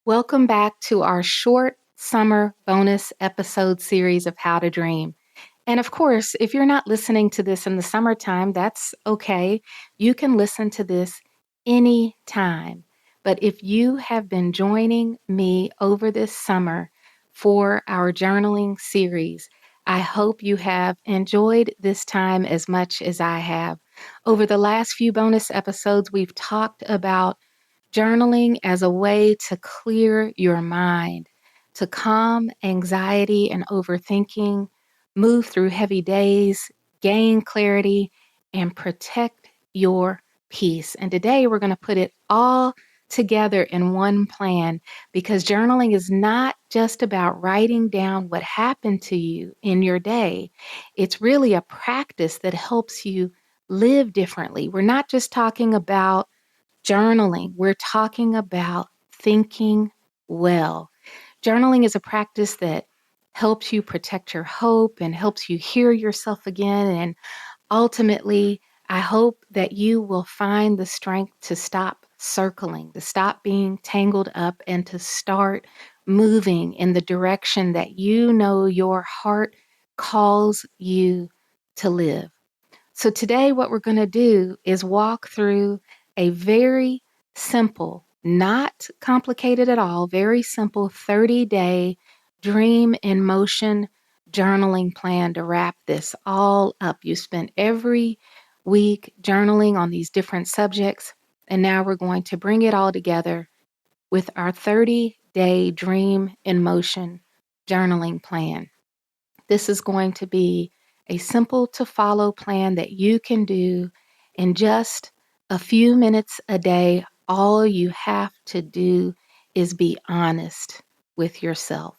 Welcome back to our short summer bonus episode series of How to Dream. And of course, if you're not listening to this in the summertime, that's okay. You can listen to this anytime. But if you have been joining me over this summer for our journaling series, I hope you have enjoyed this time as much as I have. Over the last few bonus episodes, we've talked about journaling as a way to clear your mind, to calm anxiety and overthinking, move through heavy days, gain clarity, and protect your peace. And today we're going to put it all together in one plan because journaling is not just about writing down what happened to you in your day. It's really a practice that helps you live differently. We're not just talking about journaling, we're talking about thinking well. Journaling is a practice that helps you protect your hope and helps you hear yourself again. And ultimately, I hope that you will find the strength to stop circling, to stop being tangled up, and to start moving in the direction that you know your heart calls you to live. So today, what we're going to do is walk through a very simple, not complicated at all, very simple 30-day dream in motion journaling plan to wrap this all up. You spent every week journaling on these different subjects, and now we're going to bring it all together with our 30-day dream in motion journaling plan. This is going to be a simple to follow plan that you can do in just a few minutes a day. All you have to do is be honest with yourself.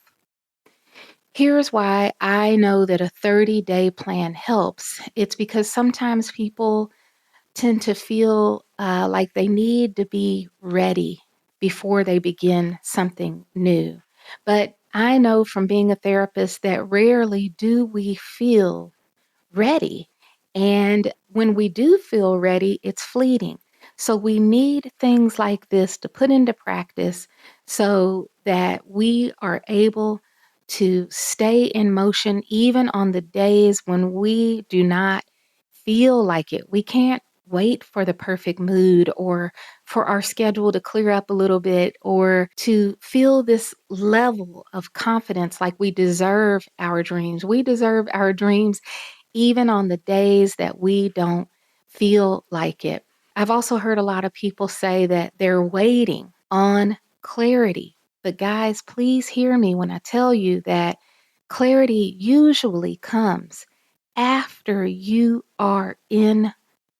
Here's why I know that a 30-day plan helps. It's because sometimes people tend to feel like they need to be ready before they begin something new. But I know from being a therapist that rarely do we feel ready. And when we do feel ready, it's fleeting. So we need things like this to put into practice so that we are able to stay in motion even on the days when we do not feel like it. We can't wait for the perfect mood or for our schedule to clear up a little bit or to feel this level of confidence like we deserve our dreams. We deserve our dreams even on the days that we don't feel like it. I've also heard a lot of people say that they're waiting on clarity. But guys, please hear me when I tell you that clarity usually comes after you are in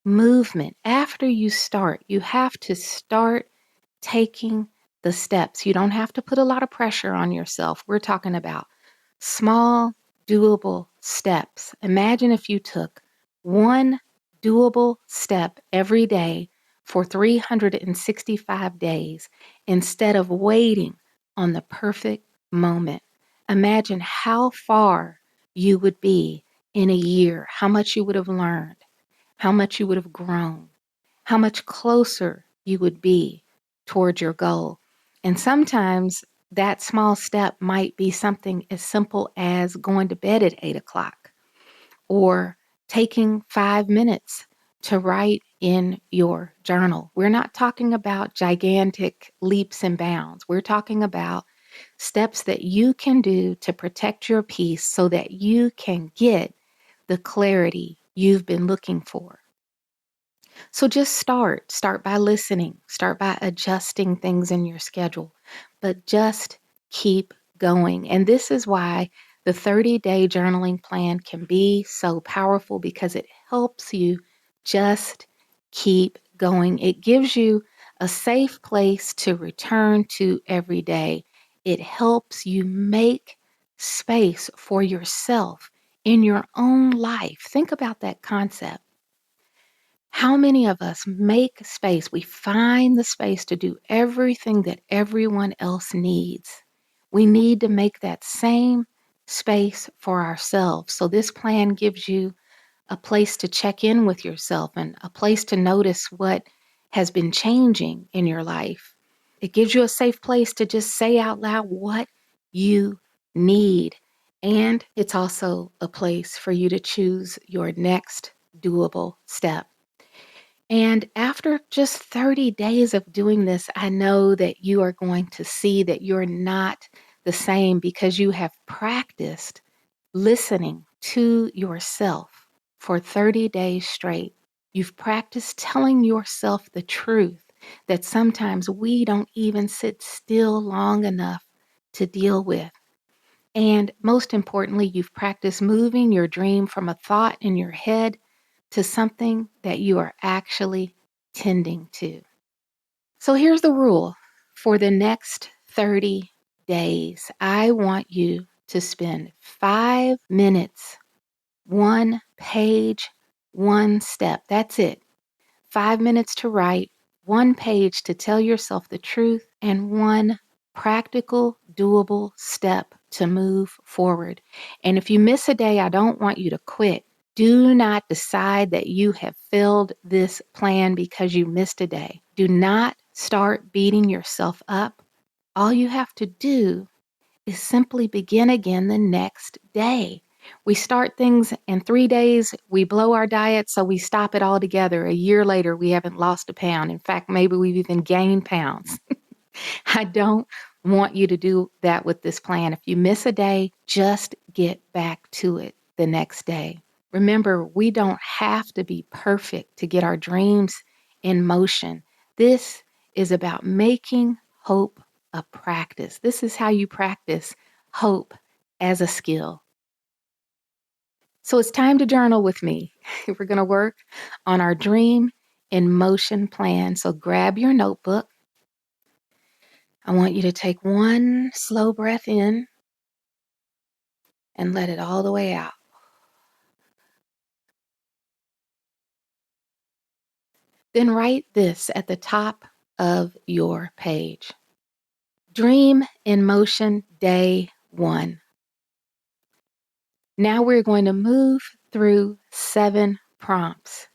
movement. After you start, you have to start taking the steps. You don't have to put a lot of pressure on yourself. We're talking about small, doable steps. Imagine if you took one doable step every day for 365 days instead of waiting on the perfect moment. Imagine how far you would be in a year, how much you would have learned, how much you would have grown, how much closer you would be towards your goal. And sometimes that small step might be something as simple as going to bed at 8 o'clock or taking 5 minutes to write in your journal. We're not talking about gigantic leaps and bounds. We're talking about steps that you can do to protect your peace so that you can get the clarity you've been looking for. So just start. Start by listening. Start by adjusting things in your schedule. But just keep going. And this is why the 30-day journaling plan can be so powerful because it helps you just keep going. It gives you a safe place to return to every day. It helps you make space for yourself in your own life. Think about that concept. How many of us make space? We find the space to do everything that everyone else needs. We need to make that same space for ourselves. So this plan gives you a place to check in with yourself and a place to notice what has been changing in your life. It gives you a safe place to just say out loud what you need. And it's also a place for you to choose your next doable step. And after just 30 days of doing this, I know that you are going to see that you're not the same because you have practiced listening to yourself for 30 days straight. You've practiced telling yourself the truth that sometimes we don't even sit still long enough to deal with. And most importantly, you've practiced moving your dream from a thought in your head to something that you are actually tending to. So here's the rule. For the next 30 days, I want you to spend 5 minutes, one page, one step. That's it. 5 minutes to write, one page to tell yourself the truth, and one practical, doable step to move forward. And if you miss a day, I don't want you to quit. Do not decide that you have failed this plan because you missed a day. Do not start beating yourself up. All you have to do is simply begin again the next day. We start things in 3 days, we blow our diet, so we stop it altogether. A year later, we haven't lost a pound. In fact, maybe we've even gained pounds. I don't want you to do that with this plan. If you miss a day, just get back to it the next day. Remember, we don't have to be perfect to get our dreams in motion. This is about making hope a practice. This is how you practice hope as a skill. So it's time to journal with me. We're going to work on our dream in motion plan. So grab your notebook. I want you to take one slow breath in and let it all the way out. Then write this at the top of your page. Dream in motion, day 1. Now we're going to move through 7 prompts.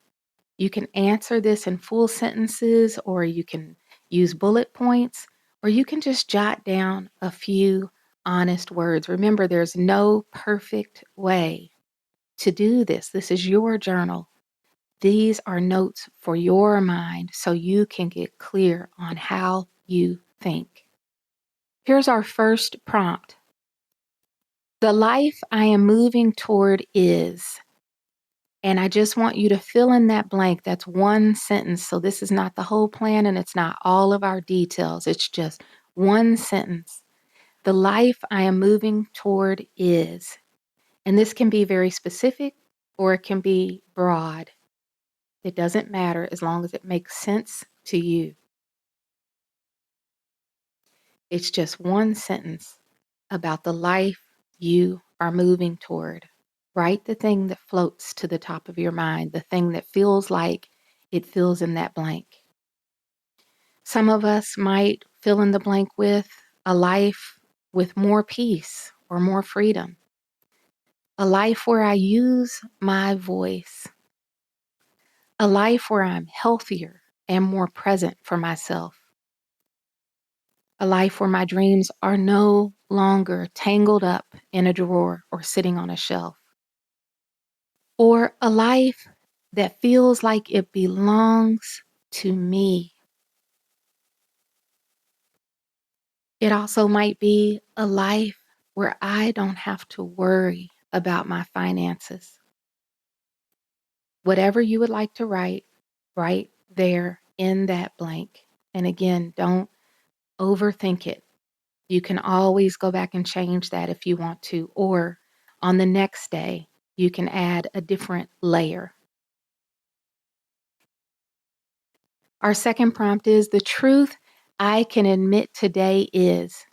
You can answer this in full sentences, or you can use bullet points, or you can just jot down a few honest words. Remember, there's no perfect way to do this. This is your journal. These are notes for your mind so you can get clear on how you think. Here's our first prompt. The life I am moving toward is, and I just want you to fill in that blank. That's one sentence. So this is not the whole plan and it's not all of our details. It's just one sentence. The life I am moving toward is, and this can be very specific or it can be broad. It doesn't matter as long as it makes sense to you. It's just one sentence about the life you are moving toward. Write the thing that floats to the top of your mind, the thing that feels like it fills in that blank. Some of us might fill in the blank with a life with more peace or more freedom, a life where I use my voice, a life where I'm healthier and more present for myself, a life where my dreams are no longer tangled up in a drawer or sitting on a shelf, or a life that feels like it belongs to me. It also might be a life where I don't have to worry about my finances. Whatever you would like to write, right there in that blank. And again, don't overthink it. You can always go back and change that if you want to, or on the next day, you can add a different layer. Our second prompt is the truth I can admit today is,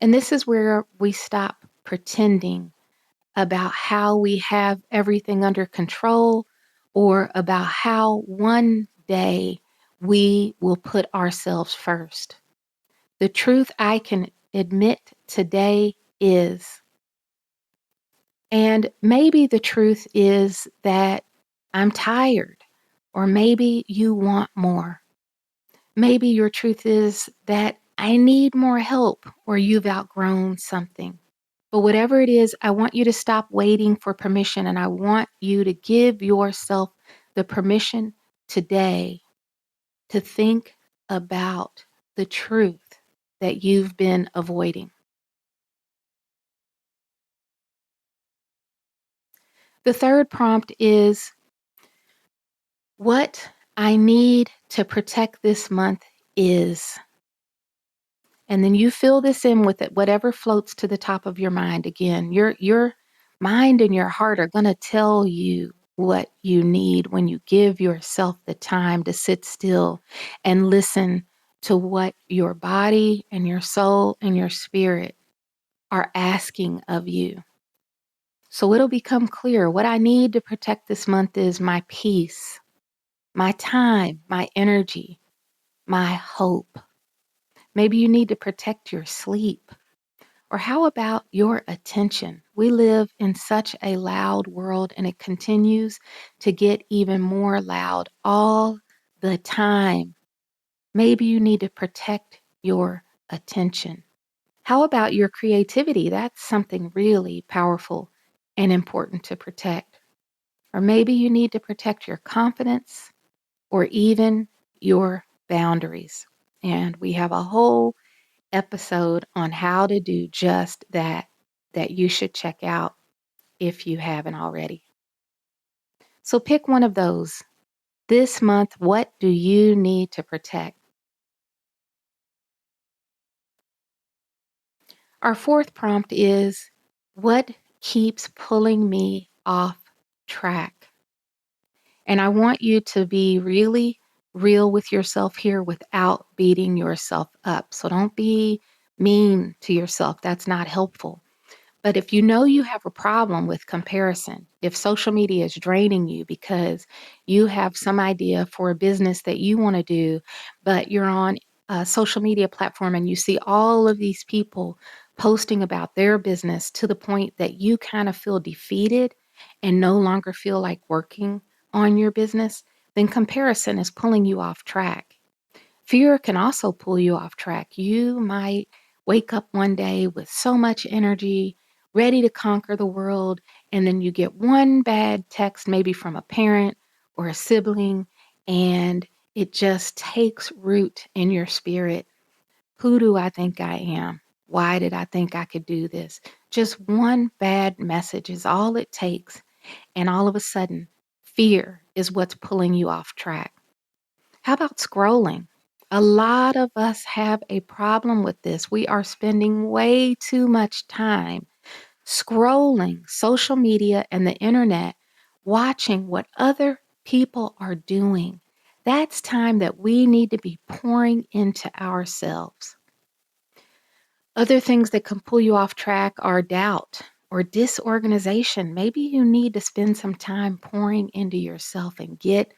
and this is where we stop pretending about how we have everything under control or about how one day we will put ourselves first. The truth I can admit today is, and maybe the truth is that I'm tired, or maybe you want more. Maybe your truth is that I need more help or you've outgrown something. But whatever it is, I want you to stop waiting for permission and I want you to give yourself the permission today to think about the truth that you've been avoiding. The third prompt is what I need to protect this month is. And then you fill this in with it, whatever floats to the top of your mind. Again, your mind and your heart are going to tell you what you need when you give yourself the time to sit still and listen to what your body and your soul and your spirit are asking of you. So it'll become clear what I need to protect this month is my peace, my time, my energy, my hope. Maybe you need to protect your sleep. Or how about your attention? We live in such a loud world and it continues to get even more loud all the time. Maybe you need to protect your attention. How about your creativity? That's something really powerful and important to protect. Or maybe you need to protect your confidence or even your boundaries. And we have a whole episode on how to do just that that you should check out if you haven't already. So pick one of those. This month, what do you need to protect? Our fourth prompt is what keeps pulling me off track? And I want you to be really real with yourself here without beating yourself up. So don't be mean to yourself. That's not helpful. But if you know you have a problem with comparison, if social media is draining you because you have some idea for a business that you want to do, but you're on a social media platform and you see all of these people posting about their business to the point that you kind of feel defeated and no longer feel like working on your business, then comparison is pulling you off track. Fear can also pull you off track. You might wake up one day with so much energy, ready to conquer the world, and then you get one bad text, maybe from a parent or a sibling, and it just takes root in your spirit. Who do I think I am? Why did I think I could do this? Just one bad message is all it takes. And all of a sudden, fear is what's pulling you off track. How about scrolling? A lot of us have a problem with this. We are spending way too much time scrolling social media and the internet, watching what other people are doing. That's time that we need to be pouring into ourselves. Other things that can pull you off track are doubt or disorganization. Maybe you need to spend some time pouring into yourself and get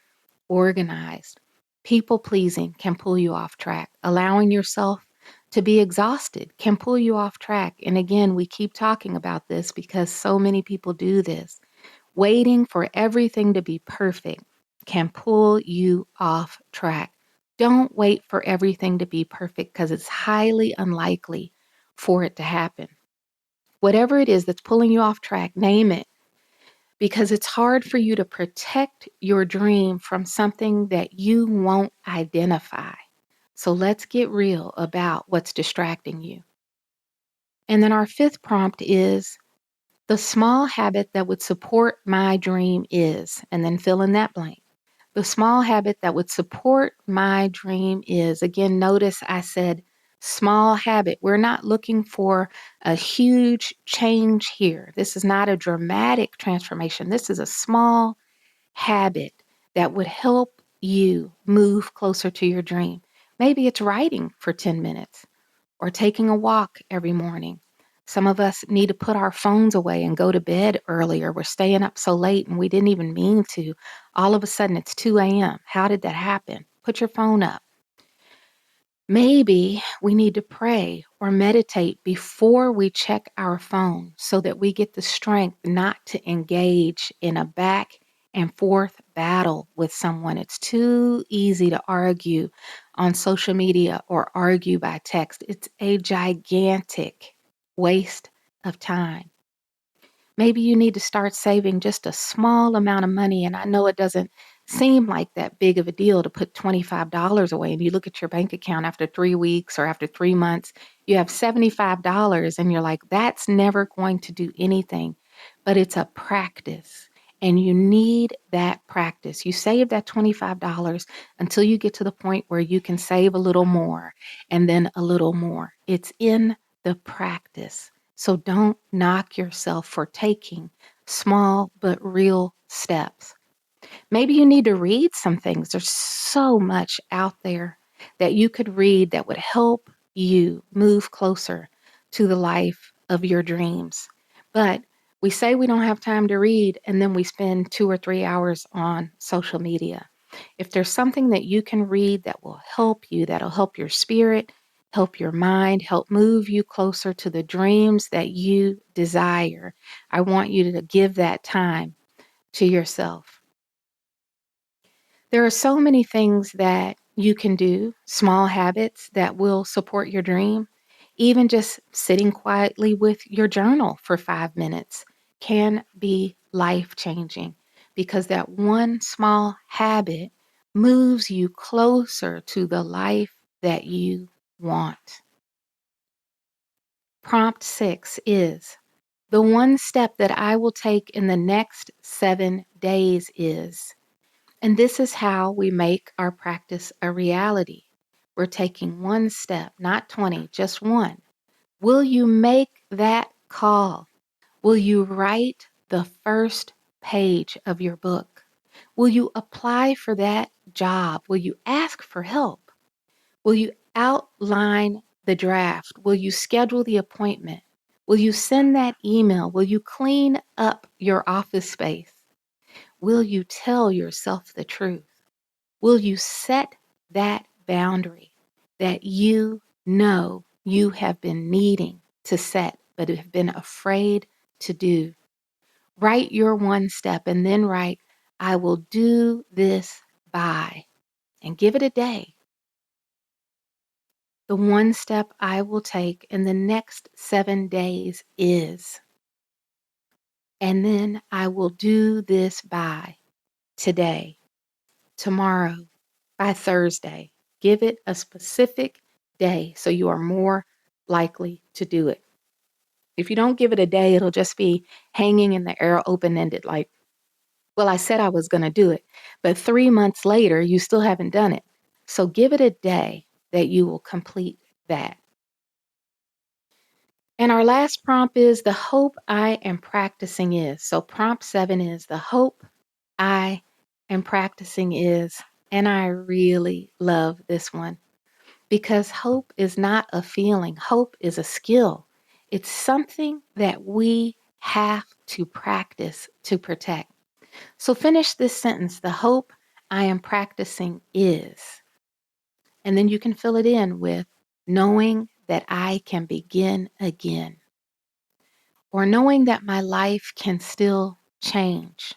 organized. People pleasing can pull you off track. Allowing yourself to be exhausted can pull you off track. And again, we keep talking about this because so many people do this. Waiting for everything to be perfect can pull you off track. Don't wait for everything to be perfect because it's highly unlikely for it to happen. Whatever it is that's pulling you off track, name it because it's hard for you to protect your dream from something that you won't identify. So let's get real about what's distracting you. And then our fifth prompt is the small habit that would support my dream is, and then fill in that blank. The small habit that would support my dream is, again, notice I said small habit. We're not looking for a huge change here. This is not a dramatic transformation. This is a small habit that would help you move closer to your dream. Maybe it's writing for 10 minutes or taking a walk every morning. Some of us need to put our phones away and go to bed earlier. We're staying up so late and we didn't even mean to. All of a sudden it's 2 a.m. How did that happen? Put your phone up. Maybe we need to pray or meditate before we check our phone so that we get the strength not to engage in a back and forth battle with someone. It's too easy to argue on social media or argue by text. It's a gigantic waste of time. Maybe you need to start saving just a small amount of money. And I know it doesn't seem like that big of a deal to put $25 away. And you look at your bank account after 3 weeks or after 3 months, you have $75, and you're like, that's never going to do anything. But it's a practice. And you need that practice. You save that $25 until you get to the point where you can save a little more and then a little more. It's in the practice. So don't knock yourself for taking small but real steps. Maybe you need to read some things. There's so much out there that you could read that would help you move closer to the life of your dreams. But we say we don't have time to read, and then we spend 2 or 3 hours on social media. If there's something that you can read that will help you, that'll help your spirit, help your mind, help move you closer to the dreams that you desire, I want you to give that time to yourself. There are so many things that you can do, small habits that will support your dream. Even just sitting quietly with your journal for 5 minutes can be life changing because that one small habit moves you closer to the life that you want. Prompt 6 is the one step that I will take in the next 7 days is. And this is how we make our practice a reality. We're taking one step, not 20, just one. Will you make that call? Will you write the first page of your book? Will you apply for that job? Will you ask for help? Will you outline the draft? Will you schedule the appointment? Will you send that email? Will you clean up your office space? Will you tell yourself the truth? Will you set that boundary that you know you have been needing to set, but have been afraid to do? Write your one step and then write, I will do this by, and give it a day. The one step I will take in the next 7 days is, and then I will do this by today, tomorrow, by Thursday. Give it a specific day so you are more likely to do it. If you don't give it a day, it'll just be hanging in the air, open-ended, like, well, I said I was going to do it, but 3 months later, you still haven't done it. So give it a day that you will complete that. And our last prompt is the hope I am practicing is. So prompt 7 is the hope I am practicing is, and I really love this one because hope is not a feeling. Hope is a skill. It's something that we have to practice to protect. So finish this sentence. The hope I am practicing is, and then you can fill it in with knowing that I can begin again, or knowing that my life can still change.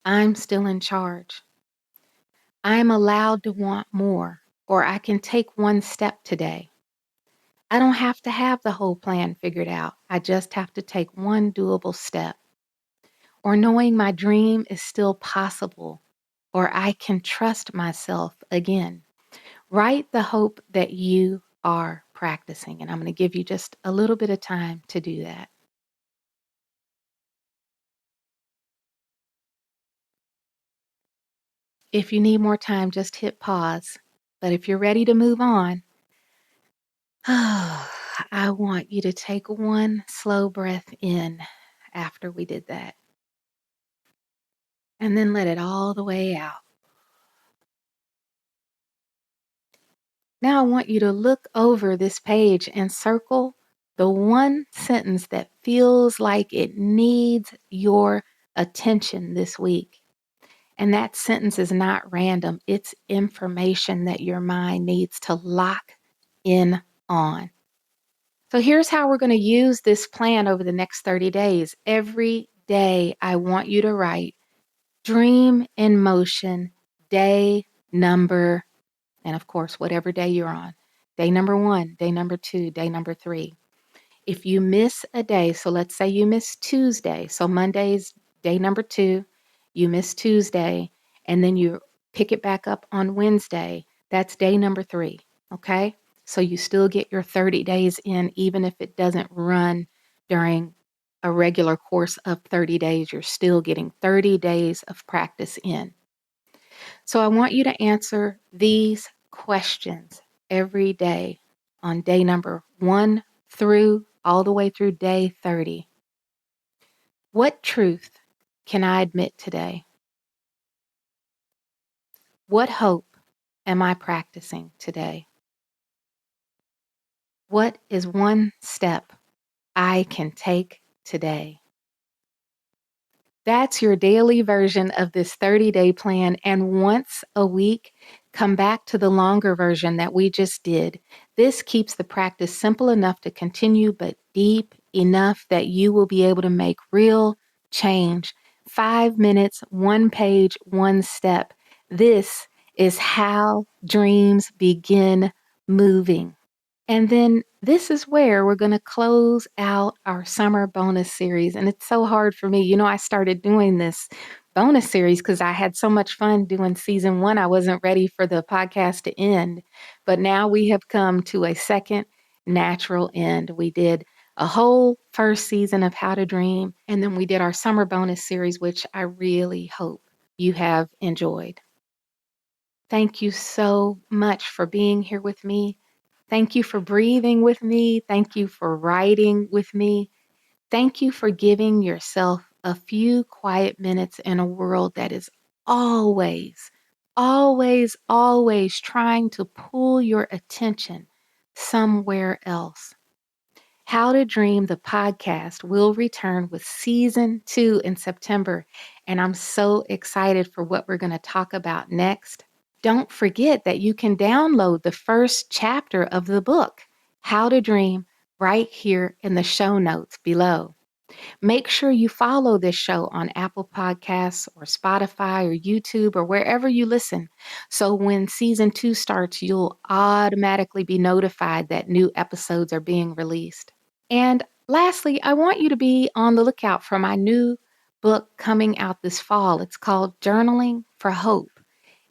I'm still in charge. I'm allowed to want more, or I can take one step today. I don't have to have the whole plan figured out. I just have to take one doable step. Or knowing my dream is still possible, or I can trust myself again. Write the hope that you are practicing, and I'm going to give you just a little bit of time to do that. If you need more time, just hit pause. But if you're ready to move on, I want you to take one slow breath in after we did that, and then let it all the way out. Now I want you to look over this page and circle the one sentence that feels like it needs your attention this week. And that sentence is not random. It's information that your mind needs to lock in on. So here's how we're going to use this plan over the next 30 days. Every day, I want you to write Dream in motion, day number, and of course, whatever day you're on. Day number 1, day number 2, day number 3. If you miss a day, so let's say you miss Tuesday, so Monday's day number 2, you miss Tuesday, and then you pick it back up on Wednesday, that's day number 3, okay? So you still get your 30 days in, even if it doesn't run during a regular course of 30 days, you're still getting 30 days of practice in. So I want you to answer these questions every day on day number 1 through all the way through day 30. What truth can I admit today? What hope am I practicing today? What is one step I can take today? That's your daily version of this 30-day plan. And once a week, come back to the longer version that we just did. This keeps the practice simple enough to continue, but deep enough that you will be able to make real change. 5 minutes, 1 page, 1 step. This is how dreams begin moving. And then this is where we're going to close out our summer bonus series. And it's so hard for me. I started doing this bonus series because I had so much fun doing season 1. I wasn't ready for the podcast to end. But now we have come to a second natural end. We did a whole first season of How to Dream. And then we did our summer bonus series, which I really hope you have enjoyed. Thank you so much for being here with me. Thank you for breathing with me. Thank you for writing with me. Thank you for giving yourself a few quiet minutes in a world that is always, always, always trying to pull your attention somewhere else. How to Dream, the podcast, will return with season 2 in September, and I'm so excited for what we're going to talk about next. Don't forget that you can download the first chapter of the book, How to Dream, right here in the show notes below. Make sure you follow this show on Apple Podcasts or Spotify or YouTube or wherever you listen. So when season 2 starts, you'll automatically be notified that new episodes are being released. And lastly, I want you to be on the lookout for my new book coming out this fall. It's called Journaling for Hope.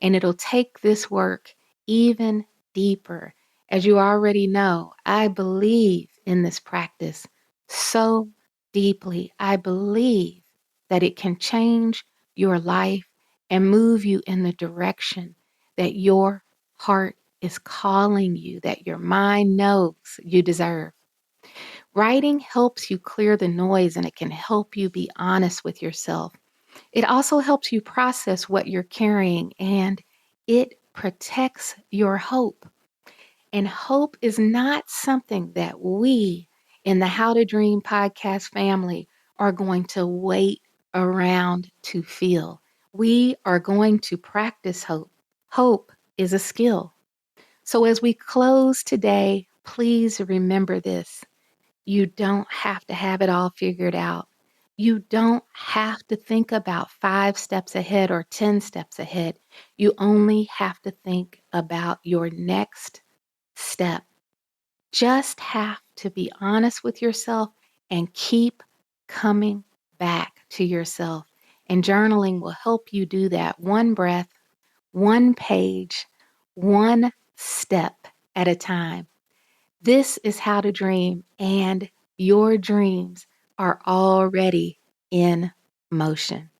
And it'll take this work even deeper. As you already know, I believe in this practice so deeply. I believe that it can change your life and move you in the direction that your heart is calling you, that your mind knows you deserve. Writing helps you clear the noise, and it can help you be honest with yourself. It also helps you process what you're carrying, and it protects your hope. And hope is not something that we in the How to Dream podcast family are going to wait around to feel. We are going to practice hope. Hope is a skill. So as we close today, please remember this. You don't have to have it all figured out. You don't have to think about 5 steps ahead or 10 steps ahead. You only have to think about your next step. Just have to be honest with yourself and keep coming back to yourself. And journaling will help you do that 1 breath, 1 page, 1 step at a time. This is How to Dream, and your dreams are already in motion.